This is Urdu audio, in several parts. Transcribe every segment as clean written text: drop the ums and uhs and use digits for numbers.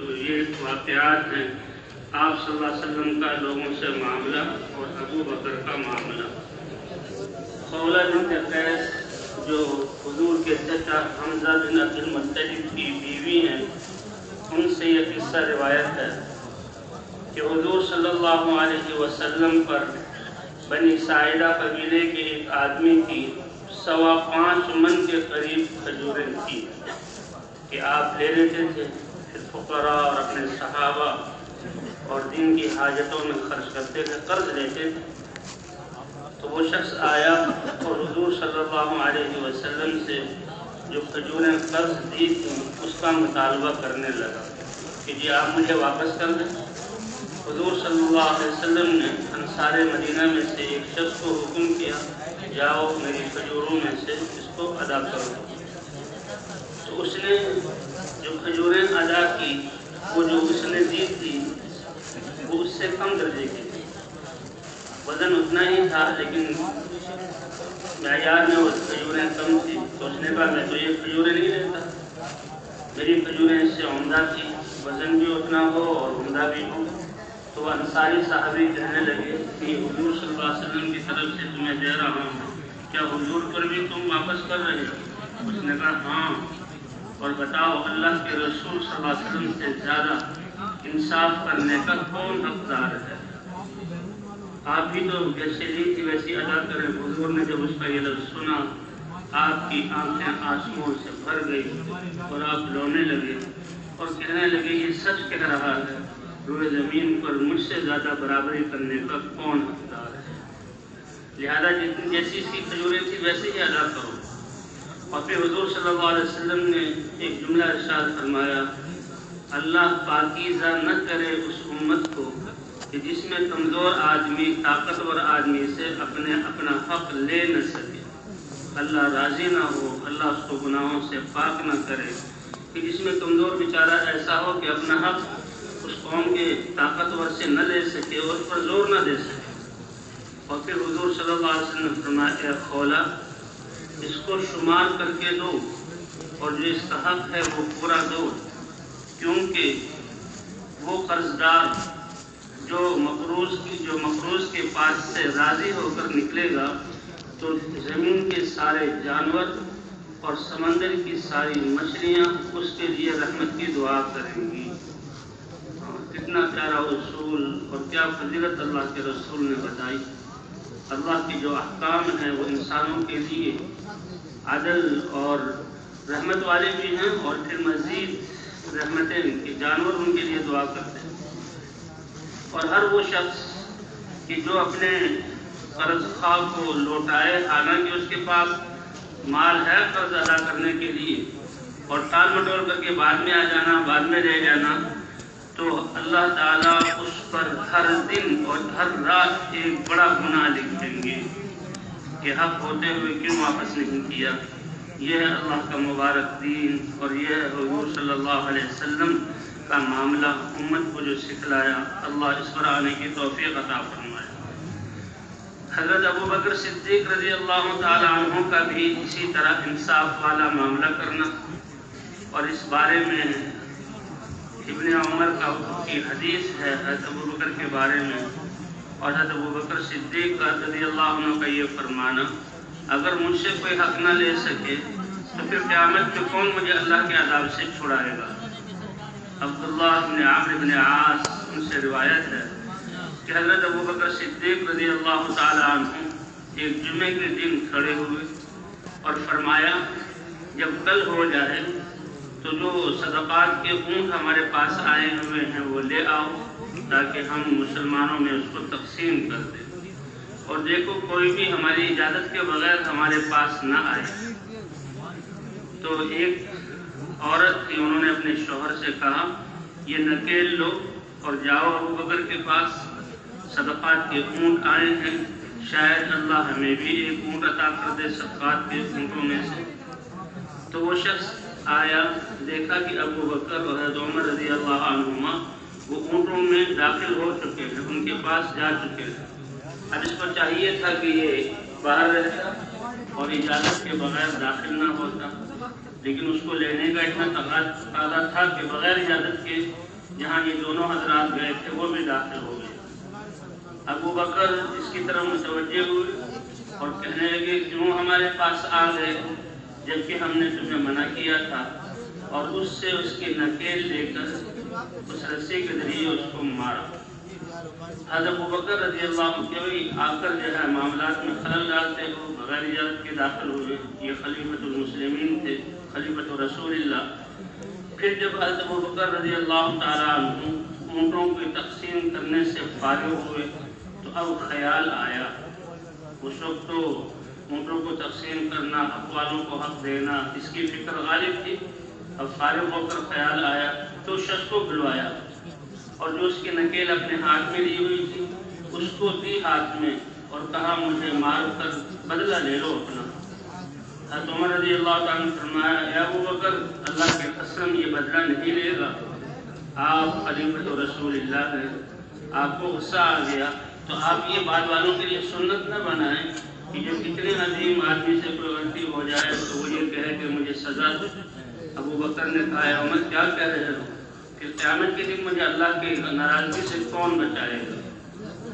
تو یہ واقعات ہیں آپ صلی اللہ علیہ وسلم کا لوگوں سے معاملہ اور ابو بکر کا معاملہ۔ خولہ بنت قیس جو حضور کے چچا حمزہ بن عبد المطلب کی بیوی ہیں، ان سے یہ قصہ روایت ہے کہ حضور صلی اللہ علیہ وسلم پر بنی ساعدہ قبیلے کے ایک آدمی کی 5.25 من کے قریب کھجوریں تھی کہ آپ لے لیتے تھے، پھر فقراء اور اپنے صحابہ اور دین کی حاجتوں میں خرچ کرتے تھے، قرض لیتے تھے۔ تو وہ شخص آیا اور حضور صلی اللہ علیہ وسلم سے جو کھجوریں قرض دی تھیں اس کا مطالبہ کرنے لگا کہ جی آپ مجھے واپس کر دیں۔ حضور صلی اللہ علیہ وسلم نے انصار مدینہ میں سے ایک شخص کو حکم کیا، جاؤ میری کھجوروں میں سے اس کو ادا کرو۔ تو اس نے جو کھجوریں ادا کی، وہ جو اس نے دی تھی وہ اس سے کم درجے کی تھی، وزن اتنا ہی تھا لیکن معیار میں وہ کھجوریں کم تھی۔ تو اس نے کہا میں تو یہ کھجوریں نہیں لیتا، میری کھجوریں اس سے عمدہ تھی، وزن بھی اتنا ہو اور عمدہ بھی ہو۔ تو انصاری صحابی کہنے لگے کہ حضور صلی اللہ علیہ وسلم کی طرف سے تمہیں دے رہا ہوں، کیا حضور پر بھی تم واپس کر رہے ہو؟ اس نے کہا ہاں، اور بتاؤ اللہ کے رسول صلی اللہ علیہ وسلم سے زیادہ انصاف کرنے کا کون حقدار ہے؟ آپ بھی تو جیسے لی تھی ویسی ادا کریں۔ حضور نے جب اس کا یہ لفظ سنا، آپ کی آنکھیں آنسوؤں سے بھر گئی اور آپ رونے لگے اور کہنے لگے یہ سچ کہہ رہا ہے، روئے زمین پر مجھ سے زیادہ برابری کرنے کا کون حقدار ہے؟ لہذا جیسی اس کی کھجوریں تھی ویسے ہی ادا کرو۔ اور پھر حضور صلی اللہ علیہ وسلم نے ایک جملہ ارشاد فرمایا، اللہ پاکیزہ نہ کرے اس امت کو کہ جس میں کمزور آدمی طاقتور آدمی سے اپنا حق لے نہ سکے۔ اللہ راضی نہ ہو، اللہ اس کو گناہوں سے پاک نہ کرے کہ جس میں کمزور بیچارہ ایسا ہو کہ اپنا حق اس قوم کے طاقتور سے نہ لے سکے اور اس پر زور نہ دے سکے۔ اور پھر حضور صلی اللہ علیہ وسلم نے فرمایا اے خولہ، اس کو شمار کر کے دو اور جو اس کا حق ہے وہ پورا دو، کیونکہ وہ قرضدار جو مقروض کے پاس سے راضی ہو کر نکلے گا تو زمین کے سارے جانور اور سمندر کی ساری مچھلیاں اس کے لیے رحمت کی دعا کریں گی۔ کتنا پیارا اصول اور کیا فضیلت اللہ کے رسول نے بتائی۔ اللہ کی جو احکام ہیں وہ انسانوں کے لیے عدل اور رحمت والے بھی ہیں، اور پھر مزید رحمتیں کہ جانور ان کے لیے دعا کرتے ہیں۔ اور ہر وہ شخص کہ جو اپنے قرض خواہ کو لوٹائے، حالانکہ اس کے پاس مال ہے قرض ادا کرنے کے لیے، اور ٹال مٹول کر کے بعد میں آ جانا، بعد میں رہ جانا، تو اللہ تعالیٰ اس پر ہر دن اور ہر رات ایک بڑا گناہ لکھ دیں گے کہ حق ہوتے ہوئے کیوں واپس نہیں کیا۔ یہ ہے اللہ کا مبارک دین، اور یہ ہے حضور صلی اللہ علیہ وسلم کا معاملہ، امت کو جو سکھلایا۔ اللہ اس پر آنے کی توفیق عطا فرمائے۔ حضرت ابو بکر صدیق رضی اللہ تعالی عنہ کا بھی اسی طرح انصاف والا معاملہ کرنا، اور اس بارے میں ابن عمر کی حدیث ہے حضرت ابو بکر کے بارے میں، اور حضرت ابو بکر صدیق رضی اللہ عنہ کا یہ فرمانا، اگر مجھ سے کوئی حق نہ لے سکے تو پھر قیامت میں کون مجھے اللہ کے عذاب سے چھڑائے گا؟ عبداللہ بن عمرو بن عاص ان سے روایت ہے کہ حضرت ابو بکر صدیق رضی اللہ تعالی عنہ ایک جمعے کے دن کھڑے ہوئے اور فرمایا جب کل ہو جائے تو جو صدقات کے اونٹ ہمارے پاس آئے ہوئے ہیں وہ لے آؤ تاکہ ہم مسلمانوں میں اس کو تقسیم کر دیں، اور دیکھو کوئی بھی ہماری اجازت کے بغیر ہمارے پاس نہ آئے۔ تو ایک عورت تھی، انہوں نے اپنے شوہر سے کہا یہ نکیل لو اور جاؤ ابو بکر کے پاس، صدقات کے اونٹ آئے ہیں، شاید اللہ ہمیں بھی ایک اونٹ عطا کر دے صدقات کے اونٹوں میں سے۔ تو وہ شخص آیا، دیکھا کہ ابو بکر اور حضرت عمر رضی اللہ عنہما وہ اونٹوں میں داخل ہو چکے ہیں، ان کے پاس جا چکے ہیں۔ اب اس کو چاہیے تھا کہ یہ باہر رہتا اور اجازت کے بغیر داخل نہ ہوتا، لیکن اس کو لینے کا اتنا تقاضا تھا کہ بغیر اجازت کے جہاں یہ دونوں حضرات گئے تھے وہ بھی داخل ہو گئے۔ ابو بکر اس کی طرف متوجہ ہوئے اور کہنے لگے کیوں ہمارے پاس آ گئے جبکہ ہم نے تمہیں منع کیا تھا، اور اس سے اس کی نکیل لے کر اس رسی کے ذریعے اس کو مارا۔ حضرت ابو بکر رضی اللہ عنہ آ کر جو ہے معاملات میں خلل ڈالتے ہوئے بغیر اجازت کے داخل ہوئے۔ یہ خلیفۃ المسلمین تھے، خلیفۃ رسول اللہ۔ پھر جب حضرت ابو بکر رضی اللہ تعالیٰ عنہ اونٹوں کی تقسیم کرنے سے فارغ ہوئے تو اب خیال آیا، اس وقت تو اونٹوں کو تقسیم کرنا، حق والوں کو حق دینا، اس کی فکر غالب تھی۔ اب فارغ ہو کر خیال آیا تو شخص کو بلوایا اور جو اس کی نکیل اپنے ہاتھ میں لی ہوئی تھی اس کو دی ہاتھ میں اور کہا مجھے مار کر بدلہ لے لو اپنا۔ حضرت عمر رضی اللہ تعالیٰ نے فرمایا اے ابو بکر اللہ کی قسم یہ بدلہ نہیں لے گا، آپ خلیفۃ رسول اللہ ہیں، آپ کو غصہ آ گیا تو آپ یہ بعد والوں کے لیے سنت نہ بنائیں کہ جب اتنے عظیم آدمی سے کوئی غلطی ہو جائے تو وہ یہ کہے کہ مجھے سزا دو۔ ابو بکر نے کہا اے عمر کیا کہہ رہے ہو کہ قیامت کے دن مجھے اللہ کی ناراضگی سے کون بچائے گا؟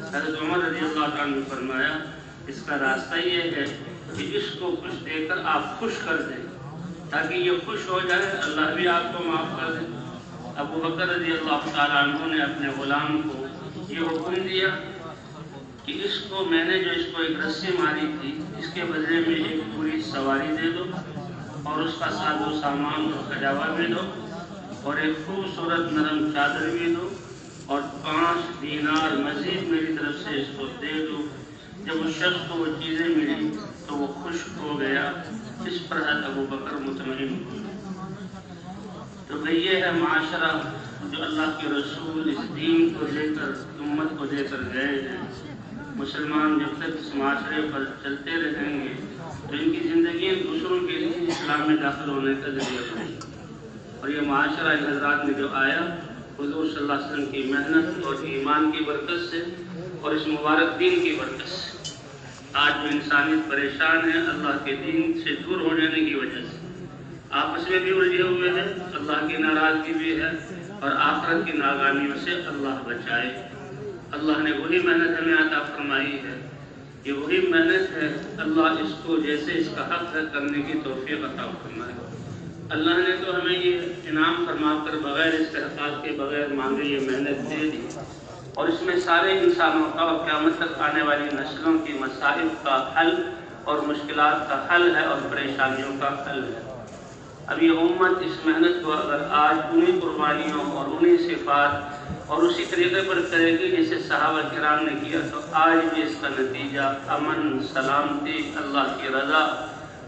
حضرت عمر رضی اللہ عنہ نے فرمایا اس کا راستہ یہ ہے کہ اس کو کچھ دے کر آپ خوش کر دیں تاکہ یہ خوش ہو جائے، اللہ بھی آپ کو معاف کر دے۔ ابو بکر رضی اللہ تعالیٰ عنہ نے اپنے غلام کو یہ حکم دیا کہ اس کو میں نے جو اس کو ایک رسی ماری تھی اس کے بدلے میں ایک پوری سواری دے دو اور اس کا ساز و سامان اور سجاوا بھی دو اور ایک خوبصورت نرم چادر بھی دو اور 5 دینار مزید میری طرف سے اس کو دے دو۔ جب اس شخص کو وہ چیزیں ملی تو وہ خوش ہو گیا، اس پر حضرت ابو بکر مطمئن ہوئے۔ تو بھئی یہ ہے معاشرہ جو اللہ کے رسول اس دین کو لے کر امت کو دے کر گئے ہیں۔ مسلمان جب تک اس معاشرے پر چلتے رہیں گے تو ان کی زندگی دوسروں کے لیے اسلام میں داخل ہونے کا ذریعہ بنے گی۔ اور یہ معاشرہ ان حضرات میں جو آیا حضور صلی اللہ علیہ وسلم کی محنت اور ایمان کی برکت سے اور اس مبارک دین کی برکت سے۔ آج جو انسانیت پریشان ہے اللہ کے دین سے دور ہو جانے کی وجہ سے، آپس میں بھی الجھے ہوئے ہیں، اللہ کی ناراضگی بھی ہے اور آخرت کی ناکامیوں سے اللہ بچائے۔ اللہ نے وہی محنت ہمیں عطا فرمائی ہے، یہ وہی محنت ہے، اللہ اس کو جیسے اس کا حق ہے کرنے کی توفیق عطا فرمائے۔ اللہ نے تو ہمیں یہ انعام فرما کر بغیر استحقاق کے بغیر مانگے یہ محنت دے دی اور اس میں سارے انسانوں کا اور قیامت تک آنے والی نسلوں کی مسائل کا حل اور مشکلات کا حل ہے اور پریشانیوں کا حل ہے۔ اب یہ امت اس محنت کو اگر آج انہی قربانیوں اور انہی صفات اور اسی طریقے پر کرے گی جیسے صحابہ کرام نے کیا تو آج بھی اس کا نتیجہ امن، سلامتی، اللہ کی رضا،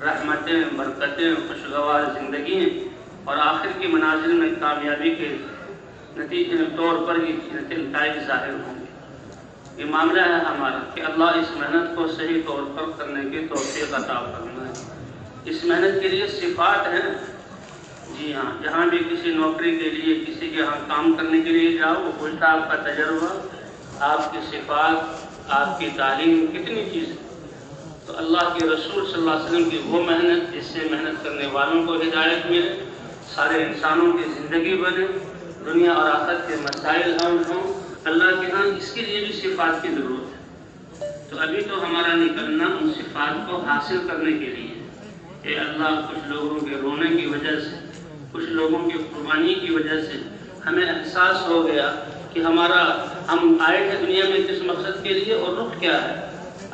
رحمتیں، برکتیں، خوشگوار زندگی ہیں اور آخر کی منازل میں کامیابی کے نتیجے طور پر یہ نتائج ظاہر ہوں گے۔ یہ معاملہ ہے ہمارا کہ اللہ اس محنت کو صحیح طور پر کرنے کی توفیق عطا فرمائے۔ اس محنت کے لیے صفات ہیں، جی ہاں، جہاں بھی کسی نوکری کے لیے کسی کے ہاں کام کرنے کے لیے جاؤ وہ پوچھتا آپ کا تجربہ، آپ کی صفات، آپ کی تعلیم کتنی چیز ہے۔ تو اللہ کے رسول صلی اللہ علیہ وسلم کی وہ محنت جس سے محنت کرنے والوں کو ہدایت ملے، سارے انسانوں کی زندگی بنے، دنیا اور آخرت کے مسائل حل ہوں، اللہ کے ہاں اس کے لیے بھی صفات کی ضرورت ہے۔ تو ابھی تو ہمارا نکلنا ان صفات کو حاصل کرنے کے لیے اے اللہ، کچھ لوگوں کے رونے کی وجہ سے، کچھ لوگوں کی قربانی کی وجہ سے ہمیں احساس ہو گیا کہ ہم آئے ہیں دنیا میں کس مقصد کے لیے اور رخ کیا ہے۔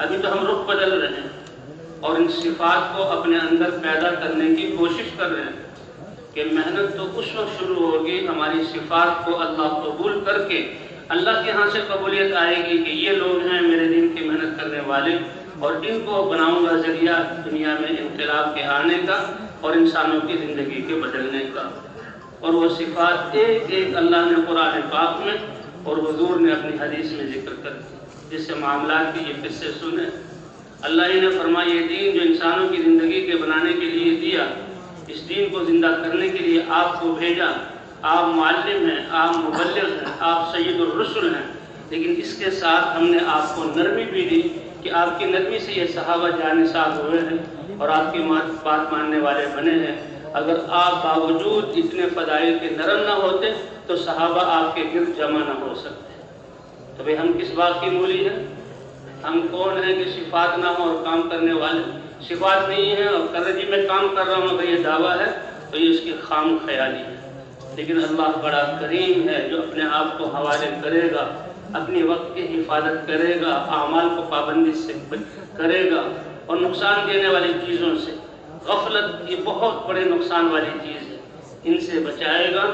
ابھی تو ہم رخ بدل رہے ہیں اور ان صفات کو اپنے اندر پیدا کرنے کی کوشش کر رہے ہیں کہ محنت تو اس وقت شروع ہوگی ہماری صفات کو اللہ قبول کر کے اللہ کے ہاں سے قبولیت آئے گی کہ یہ لوگ ہیں میرے دین کی محنت کرنے والے اور ان کو بناؤں گا ذریعہ دنیا میں انقلاب کے آنے کا اور انسانوں کی زندگی کے بدلنے کا۔ اور وہ صفات ایک ایک اللہ نے قرآن پاک میں اور حضور نے اپنی حدیث میں ذکر کر دی، جس سے معاملات کے یہ قصے سنے۔ اللہ ہی نے فرمایا یہ دین جو انسانوں کی زندگی کے بنانے کے لیے دیا، اس دین کو زندہ کرنے کے لیے آپ کو بھیجا، آپ معلم ہیں، آپ مبلغ ہیں، آپ سید الرسل ہیں، لیکن اس کے ساتھ ہم نے آپ کو نرمی بھی دی کہ آپ کی نرمی سے یہ صحابہ جانثاب ہوئے ہیں اور آپ کی بات ماننے والے بنے ہیں۔ اگر آپ باوجود اتنے فضائل کے نرم نہ ہوتے تو صحابہ آپ کے گرد جمع نہ ہو سکتے۔ تو بھئی ہم کس بات کی مولی ہیں؟ ہم کون ہیں کہ صفات نہ ہوں اور کام کرنے والے؟ صفات نہیں ہے اور کر رہے جی میں کام کر رہا ہوں اگر یہ دعویٰ ہے تو یہ اس کی خام خیالی ہے۔ لیکن اللہ بڑا کریم ہے جو اپنے آپ کو حوالے کرے گا، اپنی وقت کی حفاظت کرے گا، اعمال کو پابندی سے کرے گا اور نقصان دینے والی چیزوں سے، غفلت یہ بہت بڑے نقصان والی چیز ہے، ان سے بچائے گا۔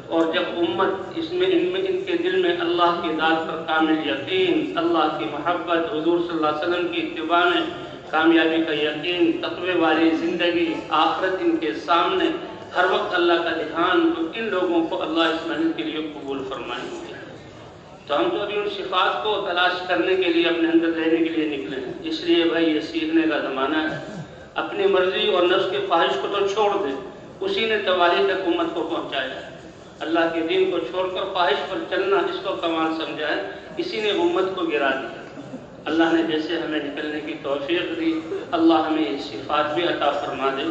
اور جب امت ان کے دل میں اللہ کی ذات پر کامل یقین، اللہ کی محبت، حضور صلی اللہ علیہ وسلم کی اتباع میں کامیابی کا یقین، تقوی والی زندگی، آخرت ان کے سامنے، ہر وقت اللہ کا دھیان، تو ان لوگوں کو اللہ اس محنت کے لیے قبول فرمائیں گے۔ تو ہم تو ابھی ان صفات کو تلاش کرنے کے لیے اپنے اندر لینے کے لیے نکلے ہیں۔ اس لیے بھائی یہ سیکھنے کا زمانہ ہے۔ اپنی مرضی اور نفس کی خواہش کو تو چھوڑ دے، اسی نے تباہی تک امت کو پہنچایا ہے۔ اللہ کے دین کو چھوڑ کر خواہش پر چلنا اس کو کمال سمجھا ہے، اسی نے امت کو گرا دیا۔ اللہ نے جیسے ہمیں نکلنے کی توفیق دی، اللہ ہمیں یہ صفات بھی عطا فرما دے،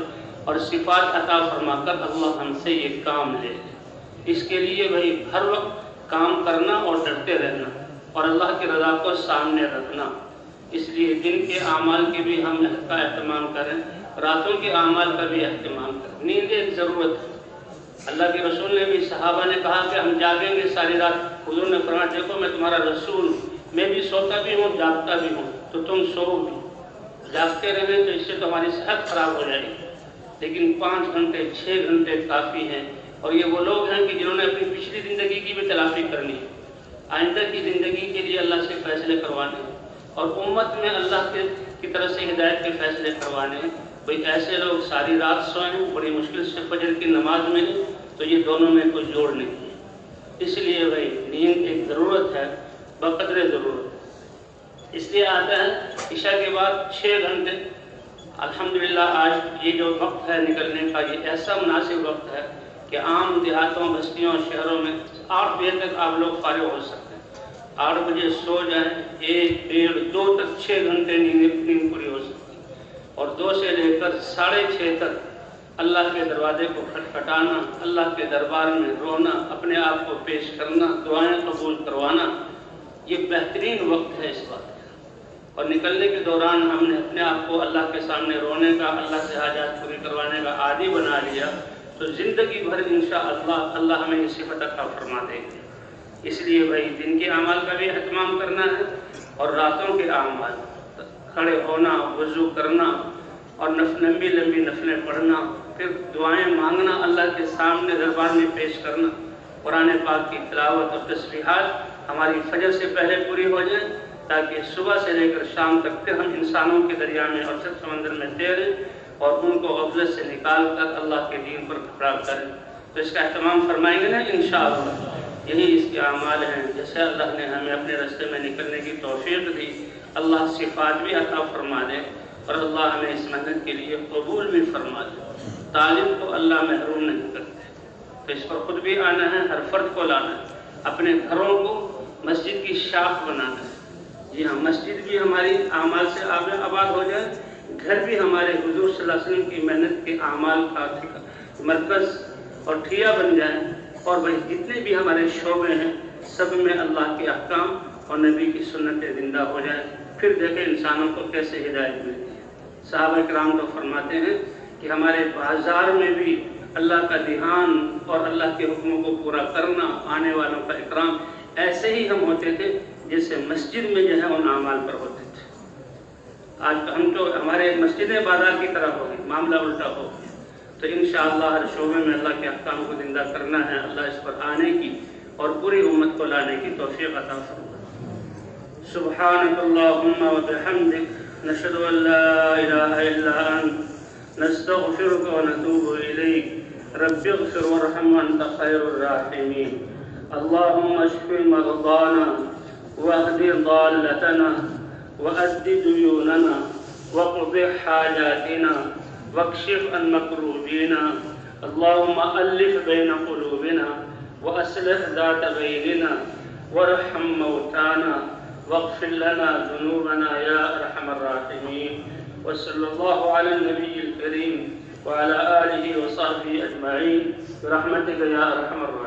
اور صفات عطا فرما کر اللہ ہم سے یہ کام لے لے۔ اس کے لیے بھائی ہر وقت کام کرنا اور ڈرتے رہنا اور اللہ کی رضا کو سامنے رکھنا۔ اس لیے دن کے اعمال کے بھی ہم کا اہتمام کریں، راتوں کے اعمال کا بھی اہتمام کریں۔ نیند ایک ضرورت ہے۔ اللہ کے رسول نے بھی، صحابہ نے کہا کہ ہم جاگیں گے ساری رات، حضور نے فرمایا دیکھو میں تمہارا رسول ہوں، میں بھی سوتا بھی ہوں جاگتا بھی ہوں، تو تم سو بھی، جاگتے رہیں تو اس سے تمہاری صحت خراب ہو جائے گی، لیکن 5 گھنٹے 6 گھنٹے کافی ہیں۔ اور یہ وہ لوگ ہیں کہ جنہوں نے اپنی پچھلی زندگی کی بھی تلافی کرنی ہے، آئندہ کی زندگی کے لیے اللہ سے فیصلے کروانے ہیں، اور امت میں اللہ کی طرف سے ہدایت کے فیصلے کروانے ہیں۔ کوئی ایسے لوگ ساری رات سوئیں، بڑی مشکل سے فجر کی نماز میں، تو یہ دونوں میں کوئی جوڑ نہیں ہے۔ اس لیے بھائی نیند ایک ضرورت ہے، بقدر ضرورت۔ اس لیے آتا ہے عشاء کے بعد 6 گھنٹے، الحمدللہ آج یہ جو وقت ہے نکلنے کا، یہ ایسا مناسب وقت ہے کہ عام دیہاتوں، بستیوں، شہروں میں 8 بجے تک آپ لوگ فارغ ہو سکتے ہیں۔ 8 بجے سو جائیں، 1، 1.5، 2 تک 6 گھنٹے نیند پوری ہو سکتی ہے، اور 2 سے لے کر 6:30 تک اللہ کے دروازے کو کھٹکھٹانا، اللہ کے دربار میں رونا، اپنے آپ کو پیش کرنا، دعائیں قبول کروانا، یہ بہترین وقت ہے اس بات کا۔ اور نکلنے کے دوران ہم نے اپنے آپ کو اللہ کے سامنے رونے کا، اللہ سے حاجات پوری کروانے کا عادی بنا لیا، تو زندگی بھر انشاءاللہ اللہ ہمیں یہ صفت عطا فرما دے گی۔ اس لیے بھائی دن کے اعمال کا بھی اہتمام کرنا ہے، اور راتوں کے اعمال، کھڑے ہونا، وضو کرنا، اور لمبی نفلیں پڑھنا، پھر دعائیں مانگنا، اللہ کے سامنے دربار میں پیش کرنا، قرآن پاک کی تلاوت اور تسبیحات ہماری فجر سے پہلے پوری ہو جائیں، تاکہ صبح سے لے کر شام تک پھر ہم انسانوں کے دریا میں اور سمندر میں تیریں اور ان کو غفلت سے نکال کر اللہ کے دین پر کھڑا کریں۔ تو اس کا اہتمام فرمائیں گے نا انشاءاللہ۔ یہی اس کے اعمال ہیں، جیسے اللہ نے ہمیں اپنے راستے میں نکلنے کی توفیق دی، اللہ صفات بھی عطا فرما دے، اور اللہ ہمیں اس محنت کے لیے قبول بھی فرما دے۔ تعلیم کو اللہ محروم نہیں کرتے، تو اس پر خود بھی آنا ہے، ہر فرد کو لانا ہے، اپنے گھروں کو مسجد کی شاخ بنانا ہے۔ جی ہاں، مسجد بھی ہماری اعمال سے آباد ہو جائے، گھر بھی ہمارے حضور صلی اللہ علیہ وسلم کی محنت کے اعمال کا مرکز اور ٹھیا بن جائیں، اور بھائی جتنے بھی ہمارے شعبے ہیں سب میں اللہ کے احکام اور نبی کی سنتیں زندہ ہو جائیں، پھر دیکھیں انسانوں کو کیسے ہدایت ملتی ہے۔ صحابہ کرام تو فرماتے ہیں کہ ہمارے بازار میں بھی اللہ کا دھیان اور اللہ کے حکموں کو پورا کرنا، آنے والوں کا اکرام، ایسے ہی ہم ہوتے تھے جیسے مسجد میں جو ہے ان اعمال پر ہوتے تھے۔ آج ہم تو ہمارے مسجدیں بازار کی طرح ہو گئی، معاملہ الٹا ہو گیا۔ تو انشاءاللہ ہر شعبے میں اللہ کے احکام کو زندہ کرنا ہے، اللہ اس پر آنے کی اور پوری امت کو لانے کی توفیق عطا فرمائے۔ سبحانک اللہم و بحمدک، نشہد ان لا الہ الا انت، نستغفرک و نتوب الیک، رب اغفر وارحم وانت خیر الراحمین۔ اللہم اشف مرضانا واہد ضالتنا وأسد ديوننا واقض حاجاتنا واكشف عن مكروبنا، اللهم ألف بين قلوبنا وأصلح ذات بيننا وارحم موتانا واغفر لنا ذنوبنا يا أرحم الراحمين، وصلى الله على النبي الكريم وعلى آله وصحبه أجمعين برحمتك يا أرحم الراحمين۔